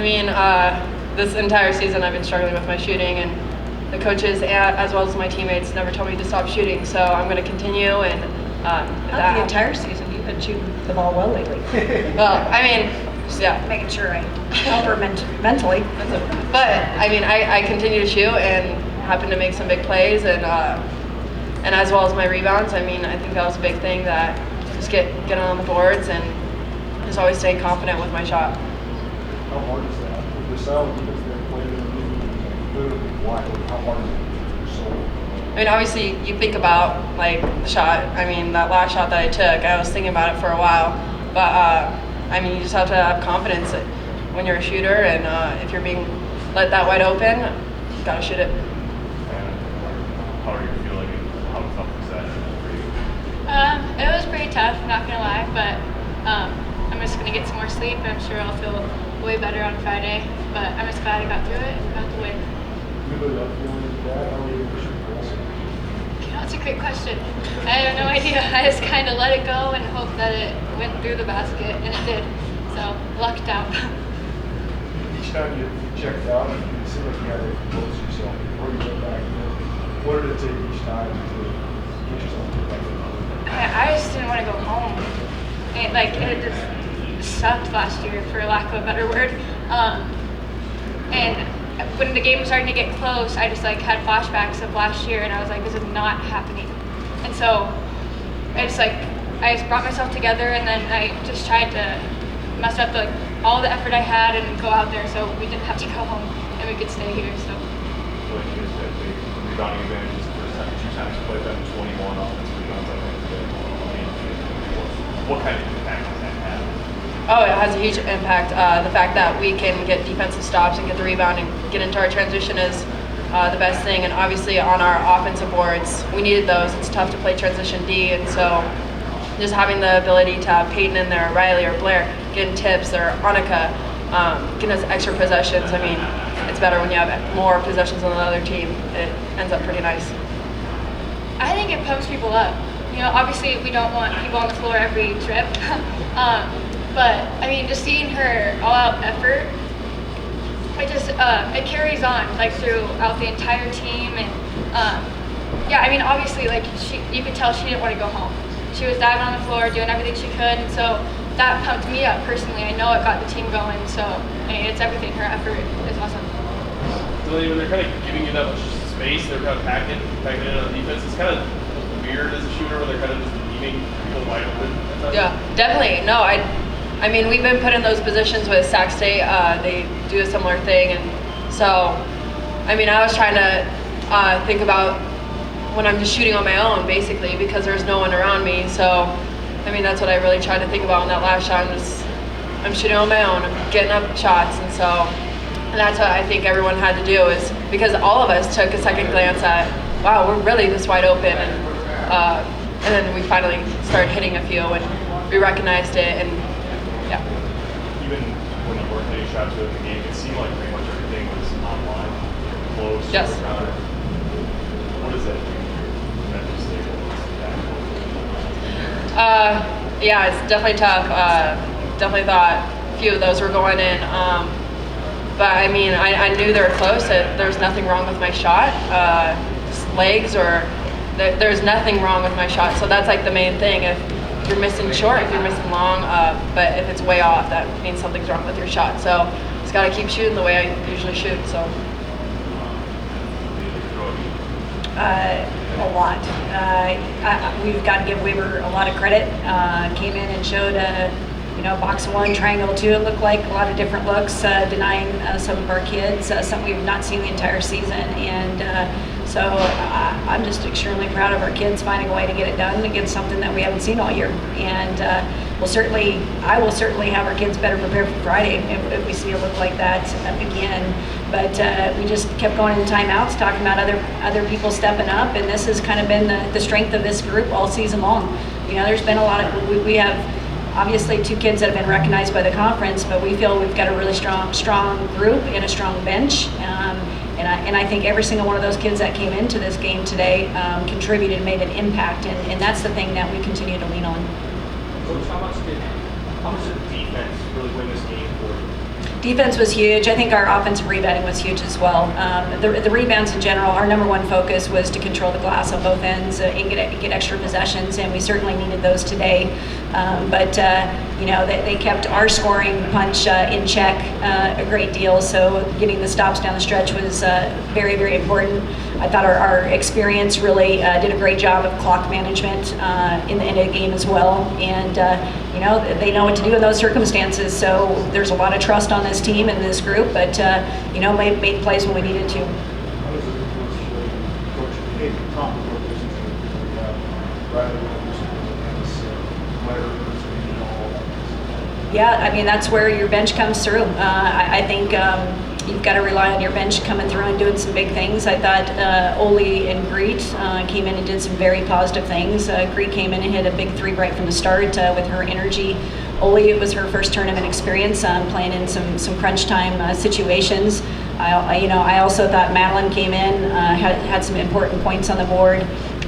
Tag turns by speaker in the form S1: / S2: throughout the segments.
S1: mean, this entire season I've been struggling with my shooting, and the coaches as well as my teammates never told me to stop shooting, so I'm going to continue. And
S2: Not the entire season. You've been shooting the ball well lately.
S1: Well, I mean, yeah.
S2: Making sure I help her mentally.
S1: But I mean, I continue to shoot and happen to make some big plays, and as well as my rebounds. I mean, I think that was a big thing, that just getting on the boards and just always staying confident with my shot.
S3: How hard is that? The style of defense they played in the league, how hard is it?
S1: I mean, obviously, you think about like the shot. I mean, that last shot that I took, I was thinking about it for a while. But I mean, you just have to have confidence that when you're a shooter, and if you're being let that wide open, you gotta shoot it.
S4: And how are you feeling, and how tough was that for you?
S5: It was pretty tough, not gonna lie, but I'm just gonna get some more sleep, and I'm sure I'll feel way better on Friday. But I'm just glad I got through it and got the win.
S3: You really love feeling that? How are you pushing goals?
S5: That's a great question. I have no idea. I just kind of let it go and hope that it went through the basket, and it did. So, lucked out.
S3: Each time you checked out, it seemed like you had to compose yourself before you went back. What did it take each time to get yourself to back?
S5: I just didn't want to go home. It just sucked last year, for lack of a better word. And when the game was starting to get close, I just had flashbacks of last year, and I was like, this is not happening. And so I just brought myself together, and then I just tried to mess up all the effort I had and go out there, so we didn't have to go home and we could stay here. So.
S4: Like you guys had big rebounding advantages the first time, 2 times you played them, 21 offensive rebounds, I think, today. What kind of impact does that have?
S1: Oh, it has a huge impact. The fact that we can get defensive stops and get the rebound and get into our transition is the best thing. And obviously on our offensive boards, we needed those. It's tough to play transition D, and so just having the ability to have Peyton in there, or Riley, or Blair getting tips, or Annika getting us extra possessions. I mean, it's better when you have more possessions than the other team. It ends up pretty nice.
S5: I think it pumps people up. You know, obviously we don't want people on the floor every trip. But I mean, just seeing her all-out effort, it carries on throughout the entire team, and yeah, I mean, obviously you could tell she didn't want to go home. She was diving on the floor, doing everything she could, and so that pumped me up personally. I know it got the team going, so I mean, it's everything. Her effort is awesome.
S6: Delaney, when they're kind of giving you that much space, they're kind of packing in on defense. It's kind of weird as a shooter when they're kind of just leaving people wide open.
S1: Yeah, definitely. No, I mean, we've been put in those positions with Sac State. They do a similar thing, and so, I mean, I was trying to think about when I'm just shooting on my own, basically, because there's no one around me. So, I mean, that's what I really tried to think about in that last shot. I'm shooting on my own, I'm getting up shots, and that's what I think everyone had to do, is because all of us took a second glance at, wow, we're really this wide open, and then we finally started hitting a few, and we recognized it, and yeah.
S4: Even when you weren't hitting shots within the game, it seemed like pretty much everything was online, close.
S1: Yes.
S4: What does that do for mental stability?
S1: Yeah, it's definitely tough. Definitely thought a few of those were going in. But I mean, I knew they were close. There was nothing wrong with my shot. Legs, or there's nothing wrong with my shot. So that's the main thing. If you're missing short, if you're missing long, but if it's way off, that means something's wrong with your shot. So just got to keep shooting the way I usually shoot. So.
S2: A lot. We've got to give Weber a lot of credit. Came in and showed box 1, triangle 2. It looked like a lot of different looks, denying some of our kids, something we've not seen the entire season. And so I'm just extremely proud of our kids finding a way to get it done against something that we haven't seen all year. And I will certainly have our kids better prepared for Friday if we see a look like that again. But we just kept going into timeouts, talking about other people stepping up, and this has kind of been the strength of this group all season long. You know, there's been a lot of, we have obviously 2 kids that have been recognized by the conference, but we feel we've got a really strong group and a strong bench. And I think every single one of those kids that came into this game today contributed and made an impact, and that's the thing that we continue to lean on.
S6: Coach, how much did defense really win this game for you?
S2: Defense was huge. I think our offensive rebounding was huge as well. The rebounds in general, our number one focus was to control the glass on both ends and get extra possessions, and we certainly needed those today. But they kept our scoring punch in check a great deal, so getting the stops down the stretch was very, very important. I thought our experience really did a great job of clock management in the end of the game as well, and they know what to do in those circumstances, so there's a lot of trust on this team and this group, but made plays when we needed to.
S3: How does it influence Coach Hayden, Tom, what business we have, Riley Williams, and this Larry,
S2: Yeah, I mean, that's where your bench comes through. I think you've got to rely on your bench coming through and doing some big things. I thought Oli and Greet came in and did some very positive things. Greet came in and hit a big three right from the start with her energy. Oli, it was her first tournament experience playing in some crunch time situations. I also thought Madeline came in, had some important points on the board.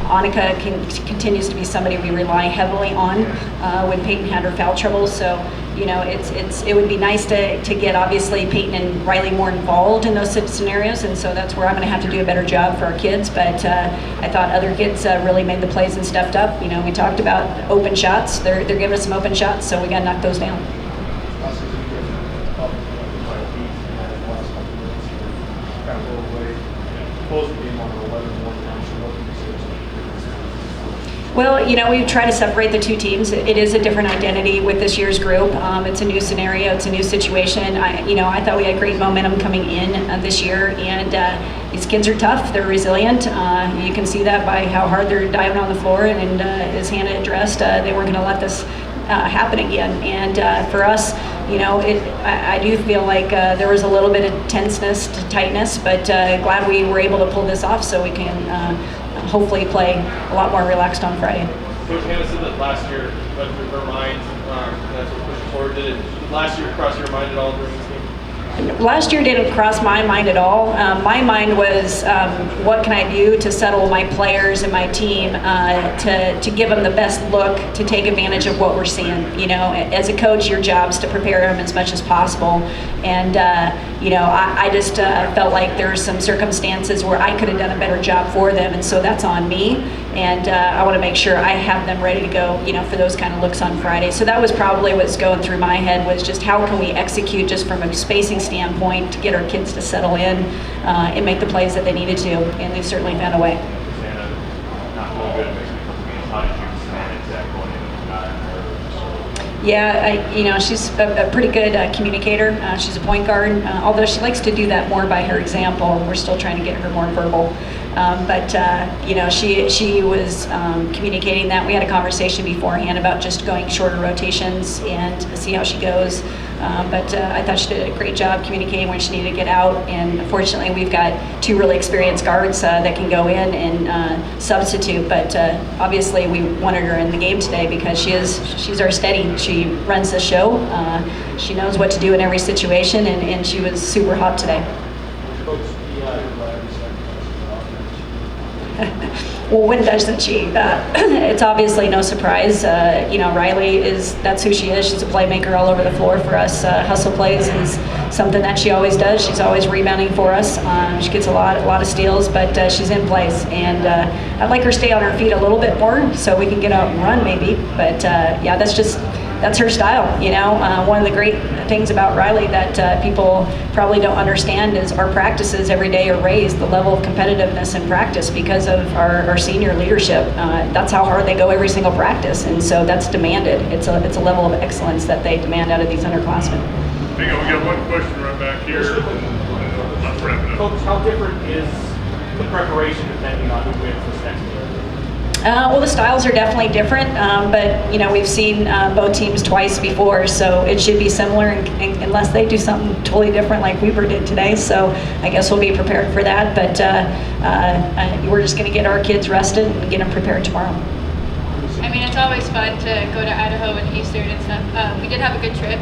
S2: Annika continues to be somebody we rely heavily on when Peyton had her foul trouble. So, it would be nice to get obviously Peyton and Riley more involved in those scenarios, and so that's where I'm going to have to do a better job for our kids. But I thought other kids really made the plays and stepped up. We talked about open shots. They're giving us some open shots, so we got to knock those down.
S3: last season you guys were up by 8 in the last couple of minutes here, kind of rolled away, closed the game on an 11-1 run. So what can you say to
S2: Well, we try to separate the two teams. It is a different identity with this year's group. It's a new scenario. It's a new situation. I thought we had great momentum coming in this year, and these kids are tough. They're resilient. You can see that by how hard they're diving on the floor, and as Hannah addressed, they weren't going to let this happen again. And for us, I do feel like there was a little bit of tenseness to tightness, but glad we were able to pull this off so we can hopefully play a lot more relaxed on Friday.
S6: Coach Hannah said that last year went through her mind, and that's what pushed forward. Did it last year cross your mind at all during this game?
S2: Last year didn't cross my mind at all. My mind was, what can I do to settle my players and my team to give them the best look, to take advantage of what we're seeing. As a coach, your job is to prepare them as much as possible. And I just felt like there were some circumstances where I could have done a better job for them, and so that's on me. And I want to make sure I have them ready to go, for those kind of looks on Friday. So that was probably what's going through my head, was just how can we execute just from a spacing standpoint to get our kids to settle in and make the plays that they needed to, and they've certainly found a way.
S4: Not really good at mixing it up. How did you manage that going into
S2: Yeah, she's a pretty good communicator. She's a point guard, although she likes to do that more by her example. We're still trying to get her more verbal. But she was communicating that. We had a conversation beforehand about just going shorter rotations and see how she goes. But I thought she did a great job communicating when she needed to get out. And fortunately, we've got two really experienced guards that can go in and substitute. But obviously, we wanted her in the game today because she's our steady. She runs the show. She knows what to do in every situation, and she was super hot today.
S3: Coach,
S2: Well, when doesn't she? It's obviously no surprise. Riley that's who she is. She's a playmaker all over the floor for us. Hustle plays is something that she always does. She's always rebounding for us. She gets a lot of steals, but she's in place. And I'd like her to stay on her feet a little bit more so we can get out and run maybe. But that's her style. One of the great things about Riley that people probably don't understand is our practices every day are raised, the level of competitiveness in practice because of our senior leadership. That's how hard they go every single practice, and so that's demanded. It's a level of excellence that they demand out of these underclassmen.
S7: Hang on, we got one question right back here. Let's wrap it up.
S4: Coach, how different is the preparation depending on who wins this next game?
S2: Well, the styles are definitely different, but we've seen both teams twice before, so it should be similar unless they do something totally different like Weber did today. So I guess we'll be prepared for that, but we're just going to get our kids rested and get them prepared tomorrow.
S5: I mean, it's always fun to go to Idaho and Eastern and stuff. We did have a good trip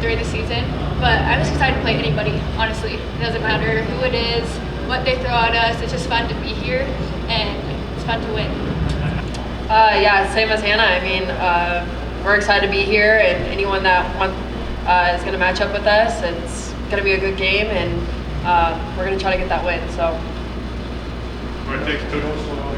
S5: during the season, but I'm just excited to play anybody, honestly. It doesn't matter who it is, what they throw at us. It's just fun to be here, and it's fun to win.
S1: Yeah, same as Hannah. I mean, we're excited to be here, and anyone that is going to match up with us. It's going to be a good game, and we're going to try to get that win. So.
S7: All right, thanks, Coach.